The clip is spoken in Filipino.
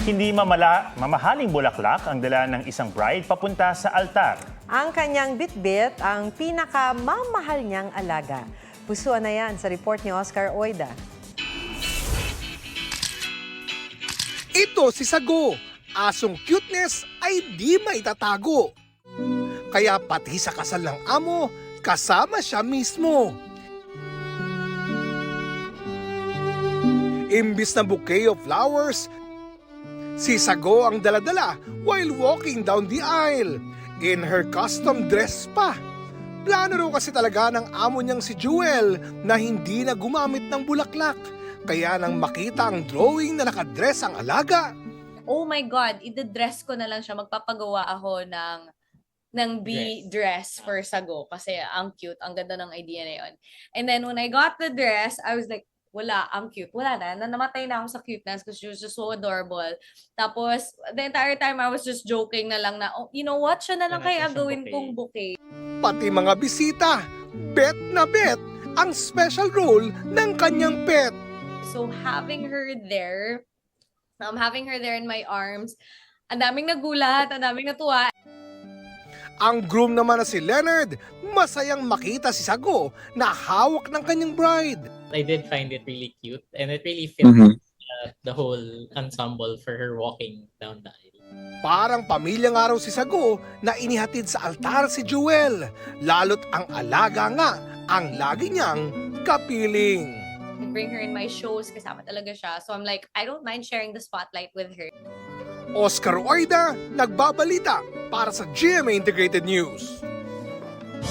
Hindi mamahaling bulaklak ang dala ng isang bride papunta sa altar. Ang kanyang bitbit ang pinakamamahal niyang alaga. Pusuan na yan sa report ni Oscar Oida. Ito si Sago. Asong cuteness ay di maitatago. Kaya pati sa kasal ng amo, kasama siya mismo. Imbis na bouquet of flowers, si Sago ang daladala while walking down the aisle. In her custom dress pa. Plano raw kasi talaga ng amo niyang si Jewel na hindi na gumamit ng bulaklak. Kaya nang makita ang drawing na nakadress ang alaga, oh my God, i-dress ko na lang siya. Magpapagawa ako ng dress for Sago. Kasi ang cute, ang ganda ng idea na yun. And then when I got the dress, I was like, wala, ang cute. Wala na. Namatay na ako sa cuteness because she was just so adorable. Tapos, the entire time, I was just joking na lang na, oh, you know what? Siya na lang kaya gawin kong bouquet. pati mga bisita, bet na bet ang special role ng kanyang pet. So having her there in my arms, ang daming nagulat, ang daming natuwa. Ang groom naman na si Leonard, masayang makita si Sago na hawak ng kanyang bride. I did find it really cute and it really fit the whole ensemble for her walking down the aisle. Parang pamilya nga raw si Sago na inihatid sa altar si Jewel. Lalo't ang alaga nga ang lagi niyang kapiling. I bring her in my shows, kasama talaga siya. So I'm like, I don't mind sharing the spotlight with her. Oscar Oida, nagbabalita para sa GMA Integrated News.